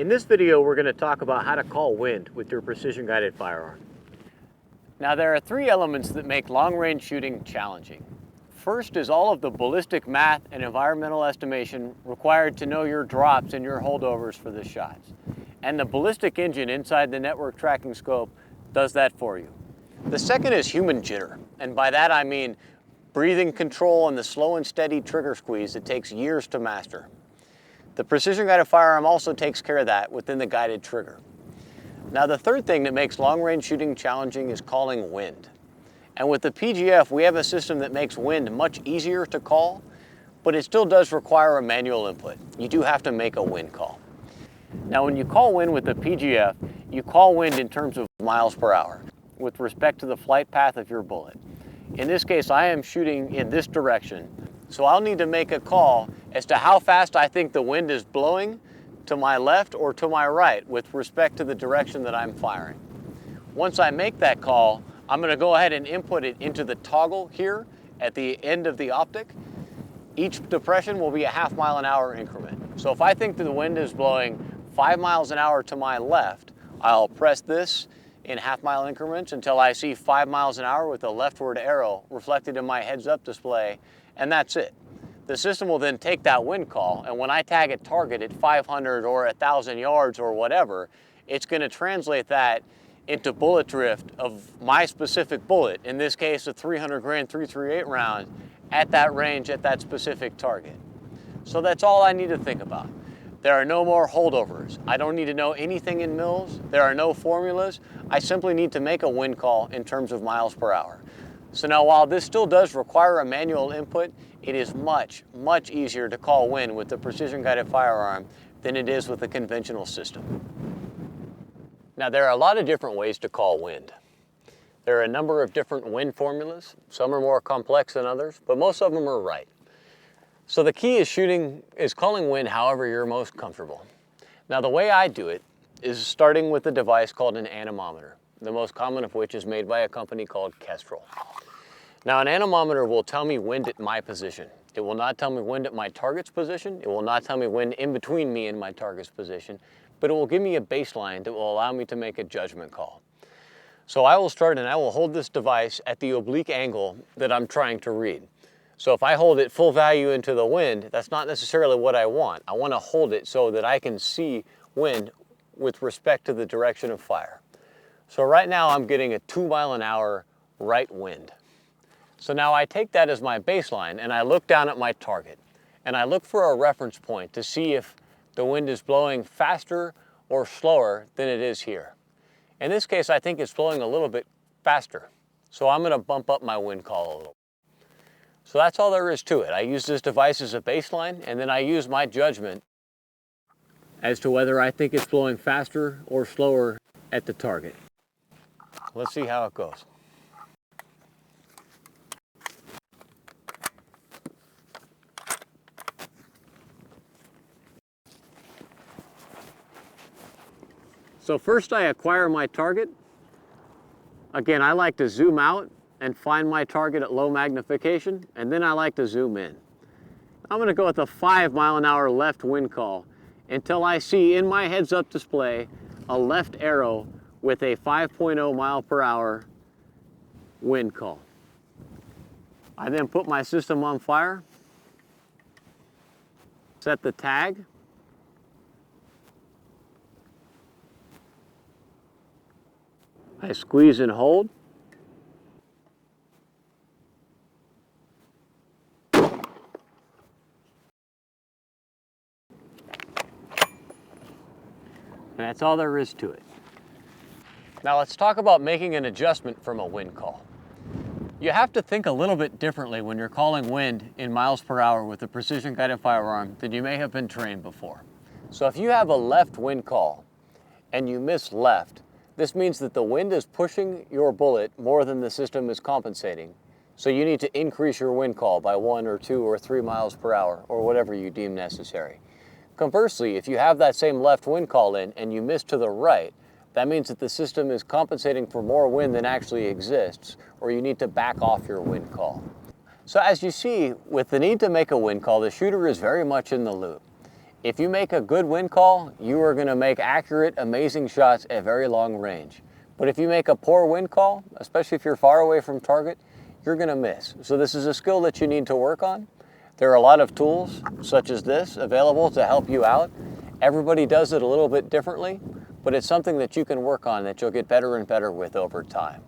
In this video, we're going to talk about how to call wind with your precision-guided firearm. Now, there are three elements that make long-range shooting challenging. First is all of the ballistic math and environmental estimation required to know your drops and your holdovers for the shots. And the ballistic engine inside the network tracking scope does that for you. The second is human jitter, and by that I mean breathing control and the slow and steady trigger squeeze that takes years to master. The precision-guided firearm also takes care of that within the guided trigger. Now, the third thing that makes long-range shooting challenging is calling wind. And with the PGF, we have a system that makes wind much easier to call, but it still does require a manual input. You do have to make a wind call. Now, when you call wind with the PGF, you call wind in terms of miles per hour with respect to the flight path of your bullet. In this case, I am shooting in this direction, so I'll need to make a call as to how fast I think the wind is blowing to my left or to my right with respect to the direction that I'm firing. Once I make that call, I'm going to go ahead and input it into the toggle here at the end of the optic. Each depression will be a half mile an hour increment. So if I think that the wind is blowing 5 miles an hour to my left, I'll press this in half mile increments until I see 5 miles an hour with a leftward arrow reflected in my heads-up display, and that's it. The system will then take that wind call, and when I tag a target at 500 or 1,000 yards or whatever, it's going to translate that into bullet drift of my specific bullet, in this case a 300 grain .338 round, at that range at that specific target. So that's all I need to think about. There are no more holdovers. I don't need to know anything in mils. There are no formulas. I simply need to make a wind call in terms of miles per hour. So now, while this still does require a manual input, it is much, much easier to call wind with the precision-guided firearm than it is with a conventional system. Now, there are a lot of different ways to call wind. There are a number of different wind formulas. Some are more complex than others, but most of them are right. So the key is calling wind however you're most comfortable. Now, the way I do it is starting with a device called an anemometer, the most common of which is made by a company called Kestrel. Now, an anemometer will tell me wind at my position. It will not tell me wind at my target's position. It will not tell me wind in between me and my target's position, but it will give me a baseline that will allow me to make a judgment call. So I will start and I will hold this device at the oblique angle that I'm trying to read. So if I hold it full value into the wind, that's not necessarily what I want. I want to hold it so that I can see wind with respect to the direction of fire. So right now I'm getting a 2 mile an hour right wind. So now I take that as my baseline and I look down at my target and I look for a reference point to see if the wind is blowing faster or slower than it is here. In this case, I think it's blowing a little bit faster. So I'm going to bump up my wind call a little. So that's all there is to it. I use this device as a baseline, and then I use my judgment as to whether I think it's blowing faster or slower at the target. Let's see how it goes. So first I acquire my target. Again, I like to zoom out and find my target at low magnification, and then I like to zoom in. I'm going to go with a 5 mile an hour left wind call until I see in my heads-up display a left arrow with a 5.0 mile per hour wind call. I then put my system on fire, set the tag, I squeeze and hold. And that's all there is to it. Now let's talk about making an adjustment from a wind call. You have to think a little bit differently when you're calling wind in miles per hour with a precision-guided firearm than you may have been trained before. So if you have a left wind call and you miss left, this means that the wind is pushing your bullet more than the system is compensating. So you need to increase your wind call by 1 or 2 or 3 miles per hour or whatever you deem necessary. Conversely, if you have that same left wind call in and you miss to the right, that means that the system is compensating for more wind than actually exists, or you need to back off your wind call. So as you see, with the need to make a wind call, the shooter is very much in the loop. If you make a good wind call, you are going to make accurate, amazing shots at very long range. But if you make a poor wind call, especially if you're far away from target, you're going to miss. So this is a skill that you need to work on. There are a lot of tools, such as this, available to help you out. Everybody does it a little bit differently, but it's something that you can work on that you'll get better and better with over time.